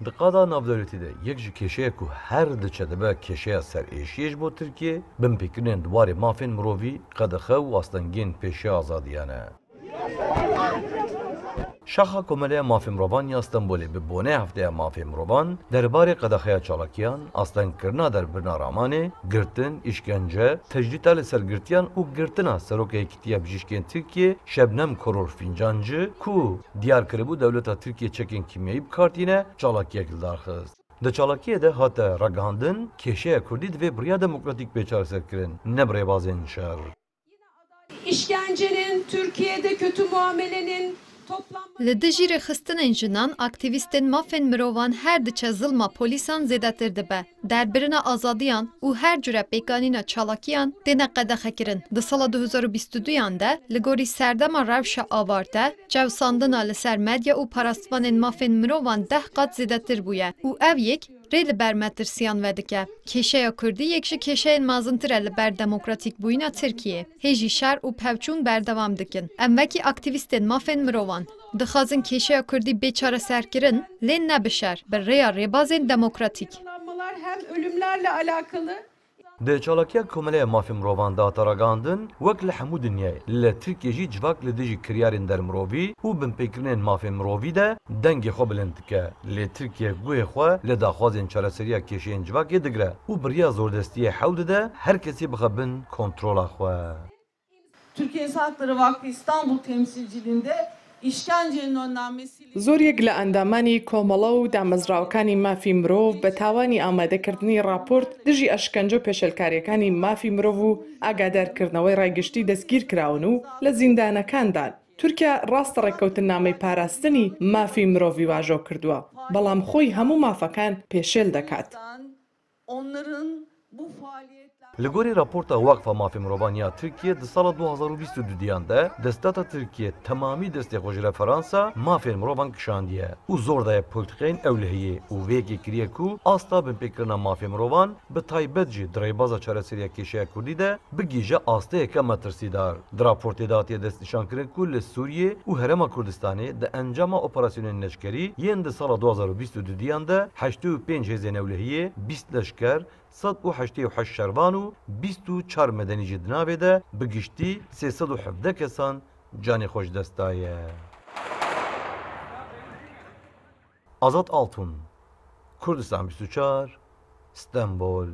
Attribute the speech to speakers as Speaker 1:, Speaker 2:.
Speaker 1: Diqada navdewletî de yek ji kêşeya ku her diçe dibe kêşeya ser êşiyê ji bo Tirkiye, bin pêkirînên duwarê mafên mirovî, qedexe û astengên pêşiya azadiyan e. Şaxa Komeleya Mafê Mirovan ya Stenbolê bi bonê hefteya Mafê Mirovan derbarê qedexeya çalakiyan, astengkirina derbirina ramanê, girtin, işkence, tecdîta li ser girtiyan û girtina Serokê Yekîtiya Bijîşkên Tirkiye Şebnem Koror Fincancı ku diyar kiribû dewleta Tirkiye çekên kîmyayî bikartîne çalakiyek li darxist. Di çalakiyê de hate ragihandin kêşeya Kurdî divê biriya demokratîk bêçareserkirin, ne birêbazên şer.
Speaker 2: İşkencenin, Türkiye'de kötü muamelenin
Speaker 3: Li dijî rêxistinên jinan, aktivîstên mafên mirovan her diçe zilma polîsan zêdetir dibe. Derbirina azadiyan û her cure pêkanîna çalakiyan têne qedexekirin. Di sala 2022 de li gorî serdema rewşa avarte, cewsandina li ser medya û parastvanên mafên mirovan 10 qat zêdetir bûye û ev yek rê li ber metirsiyan vedike. Kêşeya Kurdî yek ji kêşeyên mezintir e li ber demokratîk bûyîna Tirkiye. Hê jî şer û pevçûn berdewam dikin. Em wekî aktivîstên mafên mirovan dixwazin kêşeya Kurdî bêçareserkirin, lê nebişer bi rêya rêbazên demokratîk.
Speaker 2: hem ölümlerle alakalı.
Speaker 1: Di çalakiya Komeleya Mafê Mirovan de hate ragihandin, wek li hemû dinyayê, li Tirkiye jî civak li dijî kiryarên dermirovî û binpêkirinên mafên mirovî de dengê xwe bilind dike. Lê Tirkiye guhê xwe li daxwazên çareseriya kêşeyên civakê digire û biriya zordestiyê hewl dide her kesî bixe bin kontrola xwe.
Speaker 4: Türkiye İnsan Hakları Vakfı İstanbul temsilciliğinde işkencenin önlenmesiyle
Speaker 5: زۆریەک لە ئەندامانی کۆمەڵە و دامەزراوەکانی مافی مرۆڤ بە تاوانی ئامادەکردنی راپۆرت دژی ئەشکەنجە و پێشەلکاریەکانی مافی مرۆڤ و ئاگادارکردنەوەی ڕایگەشتی دەستگیر کراون و لە زیندانەکاندان. تورکیا ڕاستە ڕێککەوتنامەی پاراستنی مافی مرۆڤی واژۆ کردووە، بەڵام خۆی هەموو مافەکان پێشێل دەکات.
Speaker 4: onların bu faaliyetler
Speaker 1: Li gorî raporta Wakfa Mafê Mirovan ya Tirkiye di sala 2022 de destata Tirkiye temamî destê xwe ji referansa mafên mirovan kişandiye û zor daye polîtikeyên ewlehiyê û vê yekê kiriye ku asta binpêkirina mafê mirovan bi taybet jî di rêbaza çareseriya kêşeya Kurdî de bigîje asteyeke metirsîdar. Di raportê de hatiye destnîşankirin ku li Sûriyê û Herêma Kurdistanê di encama operasyonên leşkerî yên di sala 2022 de 85 hêzên ewlehiyê, 20 leşker, 188 şervan û 24 medenî jî di navê de bi giştî 317 kesan canê xwe ji dest daye. Azad Altun, Kurdistan 24, Stenbol.